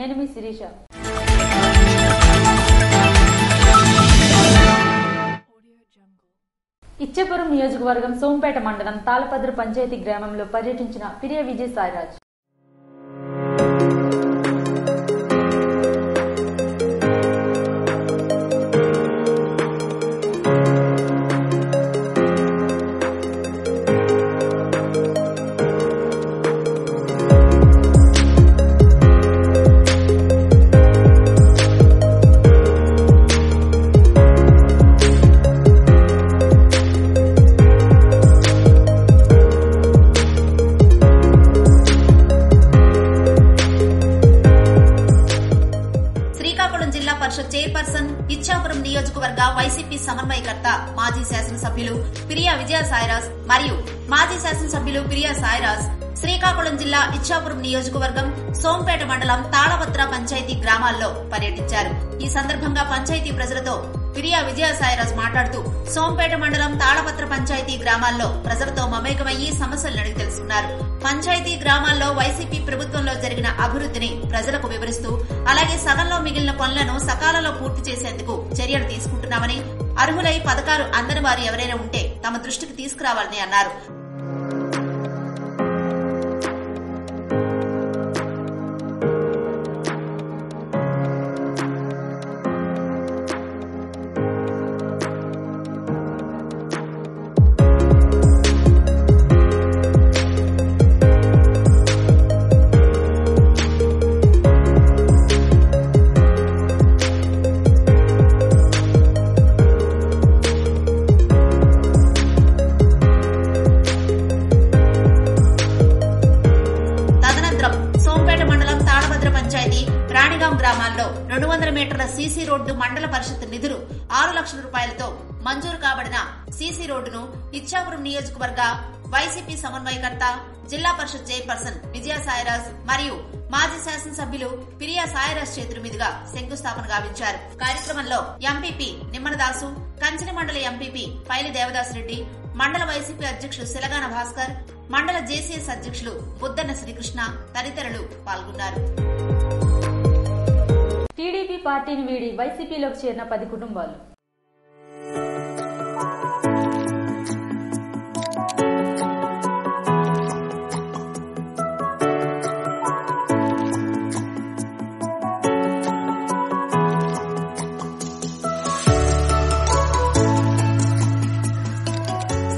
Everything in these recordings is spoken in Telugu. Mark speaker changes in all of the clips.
Speaker 1: నేను మీ శిరీష. ఇచ్చాపురం నియోజకవర్గం సోంపేట మండలం తాళపద్రు పంచాయతీ గ్రామంలో పర్యటించిన పిరియా విజయ సాయిరాజ్.
Speaker 2: చైర్పర్సన్ ఇచ్చాపురం నియోజకవర్గ వైసీపీ సమన్వయకర్త మాజీ శాసనసభ్యులు పిరియా విజయ సాయిరాజ్ మరియు మాజీ శాసనసభ్యులు పిరియా సాయిరాజ్ శ్రీకాకుళం జిల్లా ఇచ్చాపురం నియోజకవర్గం సోంపేట మండలం తాళపత్ర పంచాయతీ గ్రామాల్లో పర్యటించారు. ఈ సందర్భంగా పంచాయతీ ప్రజలతో పిరియా విజయ సాయిరాజ్ మాట్లాడుతూ సోంపేట మండలం తాళపత్ర పంచాయతీ గ్రామాల్లో ప్రజలతో మమేకమయ్యి సమస్యలను అడిగి తెలుసుకున్నారు. పంచాయతీ గ్రామాల్లో వైసీపీ ప్రభుత్వంలో జరిగిన అభివృద్ధిని ప్రజలకు వివరిస్తూ అలాగే సగంలో మిగిలిన పనులను సకాలంలో పూర్తి చేసేందుకు చర్యలు తీసుకుంటున్నామని, అర్హులై పథకాలు అందని వారు ఎవరైనా ఉంటే తమ దృష్టికి తీసుకురావాలని అన్నారు. గ్రామాల్లో 200 మీటర్ల సీసీ రోడ్డు మండల పరిషత్ నిధులు 6 లక్షల రూపాయలతో మంజూరు కాబడిన సీసీ రోడ్డును ఇచ్చాపురం నియోజకవర్గ వైసీపీ సమన్వయకర్త జిల్లా పరిషత్ చైర్పర్సన్ విజయ సాయిరాజ్ మరియు మాజీ శాసనసభ్యులు పిరియా సాయిరాజ్ చేతుల మీదుగా శంకుస్థాపన గావించారు. కార్యక్రమంలో ఎంపీపీ నిమ్మనదాసు, కంచెని మండల ఎంపీపీ పైలి దేవదాసరెడ్డి, మండల వైసీపీ అధ్యక్షులు సిలగాన భాస్కర్, మండల జేసీఎస్ అధ్యక్షులు బుద్దన్న శ్రీకృష్ణ తదితరులు పాల్గొన్నారు.
Speaker 1: టీడీపీ పార్టీని వీడి వైసీపీలోకి చేరిన 10 కుటుంబాలు.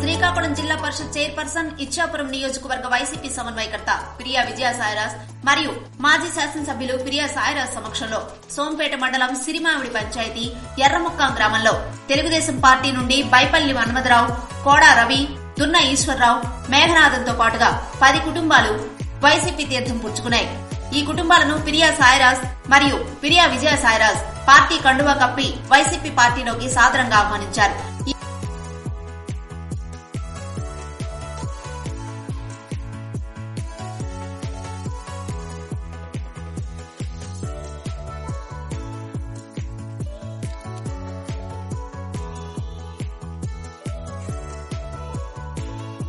Speaker 2: శ్రీకాకుళం జిల్లా పరిషత్ చైర్పర్సన్ ఇచ్చాపురం నియోజకవర్గ వైసీపీ సమన్వయకర్త పిరియా విజయ సాయిరాజ్ మరియు మాజీ శాసనసభ్యులు పిరియా సాయిరాజ్ సమక్షంలో సోంపేట మండలం సిరిమామిడి పంచాయతీ ఎర్రముక్కాం గ్రామంలో తెలుగుదేశం పార్టీ నుండి బైపల్లి మన్మథరావు, కోడా రవి, దున్న ఈశ్వరరావు, మేఘనాథంతో పాటుగా 10 కుటుంబాలు వైసీపీ తీర్థం పుచ్చుకున్నాయి. ఈ కుటుంబాలను పిరియా సాయిరాజ్ మరియు పిరియా విజయ సాయిరాజ్ పార్టీ కండువా కప్పి వైసీపీ పార్టీలోకి సాదరంగా ఆహ్వానించారు.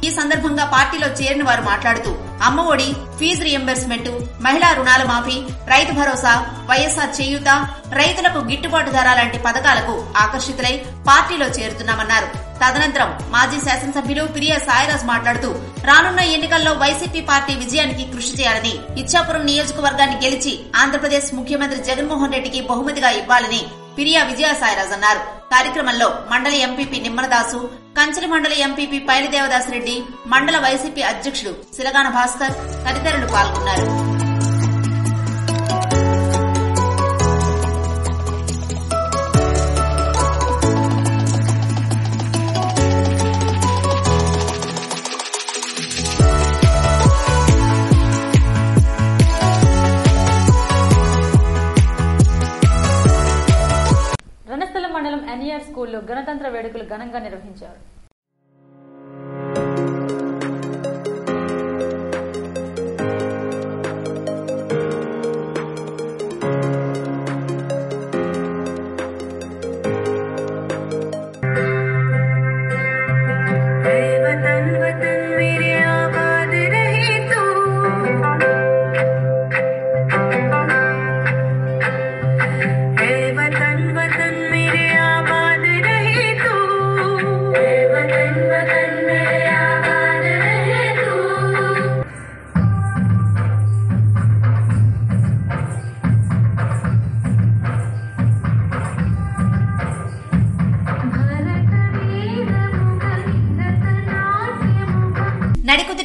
Speaker 2: ఈ సందర్భంగా పార్టీలో చేరిన వారు మాట్లాడుతూ అమ్మఒడి, ఫీజు రియంబర్స్మెంట్, మహిళా రుణాల మాఫీ, రైతు భరోసా, వైఎస్ఆర్ చేయూత, రైతులకు గిట్టుబాటు ధర లాంటి పథకాలకు ఆకర్షితులై పార్టీలో చేరుతున్నామన్నారు. తదనంతరం మాజీ శాసనసభ్యులు పిరియా సాయిరాజ్ మాట్లాడుతూ రానున్న ఎన్నికల్లో వైసీపీ పార్టీ విజయానికి కృషి చేయాలని, ఇచ్చాపురం నియోజకవర్గాన్ని గెలిచి ఆంధ్రప్రదేశ్ ముఖ్యమంత్రి జగన్మోహన్ రెడ్డికి బహుమతిగా ఇవ్వాలని పిరియా విజయ సాయిరాజ్ అన్నారు. కార్యక్రమంలో మండల ఎంపీపీ నిమ్మనదాసు, కంచెలి మండల ఎంపీపీ పైలి దేవదాసరెడ్డి, మండల వైసీపీ అధ్యక్షుడు సిలగాన భాస్కర్ తదితరులు పాల్గొన్నారు.
Speaker 1: రణస్థలం మండలం ఎన్ఈఆర్ స్కూల్లో గణతంత్ర వేడుకలు ఘనంగా నిర్వహించారు.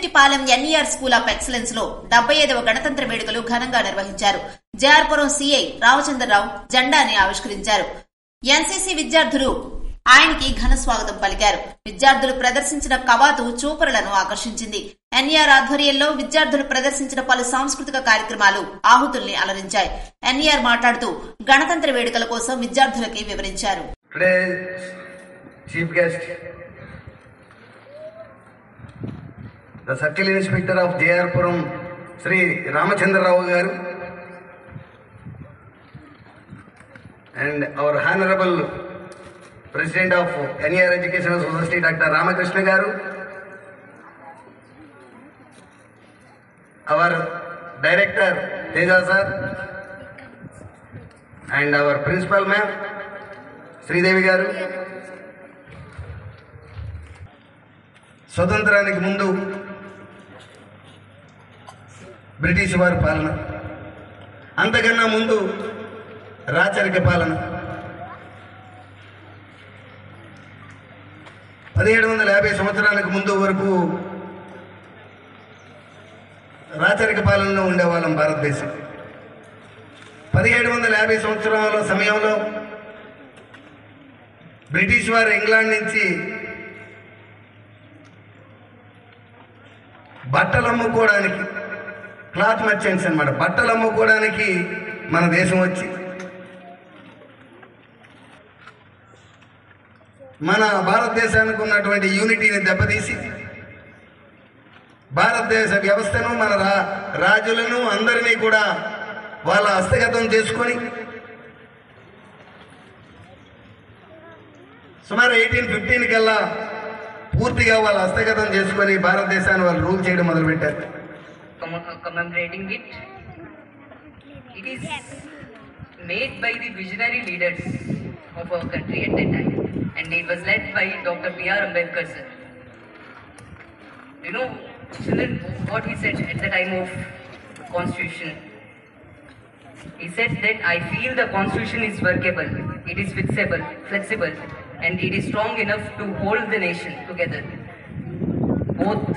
Speaker 2: Buchireddypalem NER school of excellence లో 75వ గణతంత్ర వేడుకలు ఘనంగా నిర్వహించారు. జేఆర్పురం సీఐ రామచంద్రరావు జెండాని ఆవిష్కరించారు. ఎన్సీసీ విద్యార్థులు ఆయనకి ఘన స్వాగతం పలికారు. విద్యార్థులు ప్రదర్శించిన కవాతు చూపరులను ఆకర్షించింది. ఎన్ఈఆర్ ఆధ్వర్యంలో విద్యార్థులు ప్రదర్శించిన పలు సాంస్కృతిక కార్యక్రమాలు ఆహుతుల్ని అలరించాయి. ఎన్ఈఆర్ మాట్లాడుతూ గణతంత్ర వేడుకల కోసం విద్యార్థులకి వివరించారు.
Speaker 3: The Circle Inspector of Jayarpuram, Sri Ramachandra Rao Garu, and our Honorable President of NER Educational Society, Dr. Ramakrishna Garu, our Director Teja Sir, and our Principal Ma'am, Sridevi Garu. స్వతంత్రానికి ముందు బ్రిటిష్ వారి పాలన, అంతకన్నా ముందు రాచరిక పాలన. 1750 సంవత్సరాలకు ముందు వరకు రాచరిక పాలనలో ఉండేవాళ్ళం భారతదేశం. 1750 సంవత్సరాల సమయంలో బ్రిటిష్ వారు ఇంగ్లాండ్ నుంచి బట్టలు అమ్ముకోవడానికి, క్లాత్ మర్చెంట్స్ అన్నమాట, బట్టలు అమ్ముకోవడానికి మన దేశం వచ్చి మన భారతదేశానికి ఉన్నటువంటి యూనిటీని దెబ్బతీసి భారతదేశ వ్యవస్థను, మన రాజులను అందరినీ కూడా వాళ్ళ హస్తగతం చేసుకొని సుమారు 1815 కల్లా పూర్తిగా వాళ్ళ హస్తగతం చేసుకొని భారతదేశాన్ని వాళ్ళు రూల్ చేయడం మొదలుపెట్టారు.
Speaker 4: Commemorating it, it is made by the visionary leaders of our country at that time, and it was led by Dr. B.R. Ambedkar sir. You know, children, what he said at the time of Constitution, he said that I feel the Constitution is workable, it is flexible, and it is strong enough to hold the nation together, both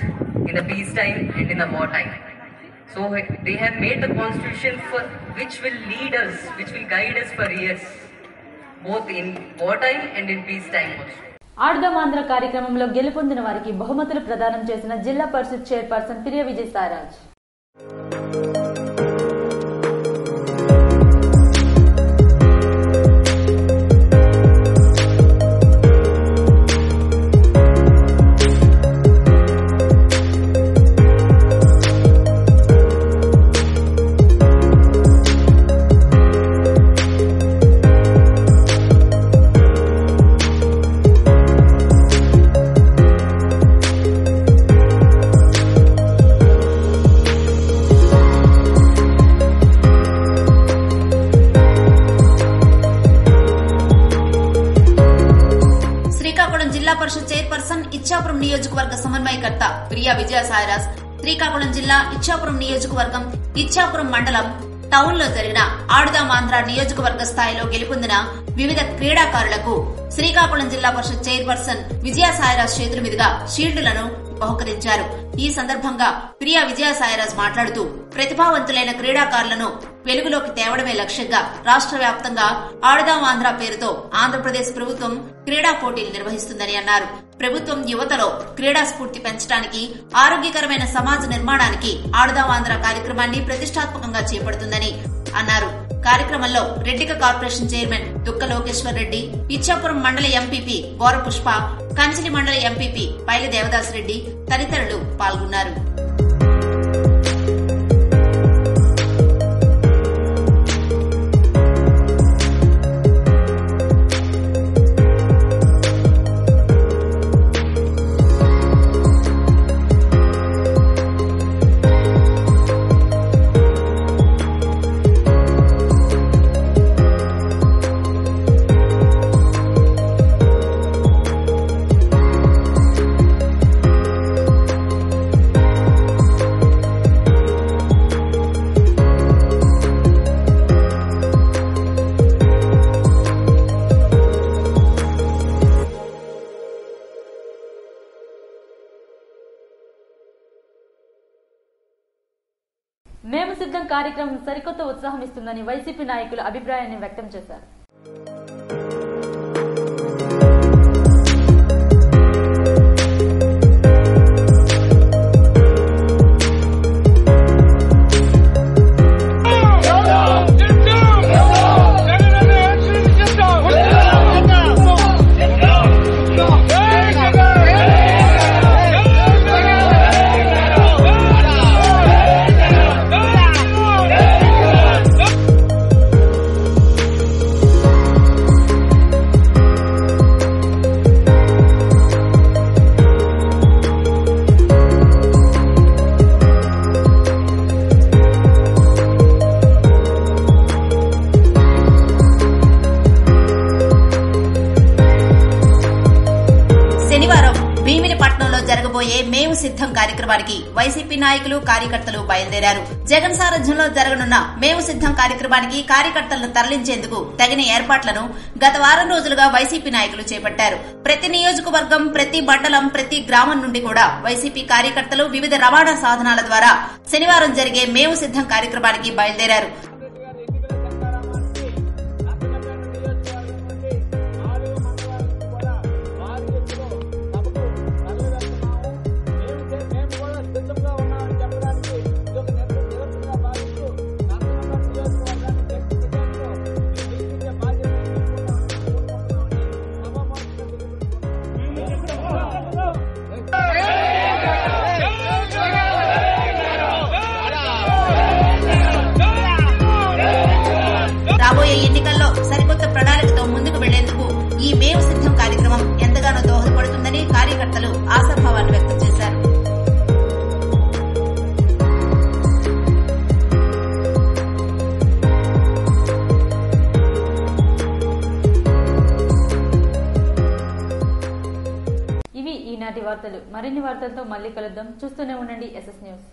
Speaker 4: in the peace time and in the war time. So they have made the Constitution for which will lead us, which will guide us for years, both in war time and in peace time also.
Speaker 1: ఆడుదామాంధ్ర కార్యక్రమంలో గెలుపొందిన వారికి బహుమతులు ప్రదానం చేసిన జిల్లా పరిషత్ చైర్పర్సన్ పిరియా విజయ సాయిరాజ్.
Speaker 2: ఇచ్చాపురం నియోజకవర్గ సమన్వయకర్త ప్రియా విజయ సాయిరాజ్, శ్రీకాకుళం జిల్లా ఇచ్చాపురం నియోజకవర్గం ఇచ్చాపురం మండలం టౌన్ లో జరిగిన ఆడుదామాంధ్ర నియోజకవర్గ స్థాయిలో గెలుపొందిన వివిధ క్రీడాకారులకు శ్రీకాకుళం జిల్లా పరిషత్ చైర్పర్సన్ విజయ సాయిరాజ్ చేతుల మీదుగా షీల్డులను బహుకరించారు. ఈ సందర్భంగా ప్రియా విజయ సాయిరాజ్ మాట్లాడుతూ ప్రతిభావంతులైన క్రీడాకారులను వెలుగులోకి తేవడమే లక్ష్యంగా రాష్ట్ర వ్యాప్తంగా ఆడుదాం ఆంధ్ర పేరుతో ఆంధ్రప్రదేశ్ ప్రభుత్వం క్రీడా పోటీలు నిర్వహిస్తుందని అన్నారు. ప్రభుత్వం యువతలో క్రీడా స్ఫూర్తి పెంచడానికి, ఆరోగ్యకరమైన సమాజ నిర్మాణానికి ఆడుదాం ఆంధ్ర కార్యక్రమాన్ని ప్రతిష్టాత్మకంగా చేపడుతుందని అన్నారు. కార్యక్రమంలో రెడ్డిక కార్పొరేషన్ చైర్మన్ దుక్క లోకేశ్వర్ రెడ్డి, ఇచ్చాపురం మండల ఎంపీపీ గోర పుష్ప, కంచిలి మండల ఎంపీపీ పైలి దేవదాస్ రెడ్డి తదితరులు పాల్గొన్నారు.
Speaker 1: మేము సిద్ధం కార్యక్రమం సరికొత్త ఉత్సాహం ఇస్తుందని వైసీపీ నాయకులు అభిప్రాయాన్ని వ్యక్తం చేశారు.
Speaker 2: జరగబోయే మేము సిద్ధం కార్యక్రమానికి వైసీపీ నాయకులు కార్యకర్తలు బయలుదేరారు. జగన్ సారథ్యంలో జరగనున్న మేము సిద్ధం కార్యక్రమానికి కార్యకర్తలను తరలించేందుకు తగిన ఏర్పాట్లను గత వారం రోజులుగా వైసీపీ నాయకులు చేపట్టారు. ప్రతి నియోజకవర్గం, ప్రతి మండలం, ప్రతి గ్రామం నుండి కూడా వైసీపీ కార్యకర్తలు వివిధ రవాణా సాధనాల ద్వారా శనివారం జరిగే మేము సిద్ధం కార్యక్రమానికి బయలుదేరారు. రాబోయే ఎన్నికల్లో సరికొత్త ప్రణాళికతో ముందుకు వెళ్లేందుకు ఈ మేము సిద్ధం కార్యక్రమం ఎంతగానో దోహదపడుతుందని కార్యకర్తలు ఆశాభావాన్ని వ్యక్తం చేశారు.
Speaker 1: ఇవి ఈనాటి వార్తలు. మరిన్ని వార్తలతో మళ్ళీ కలుద్దాం. చూస్తూనే ఉండండి SS న్యూస్.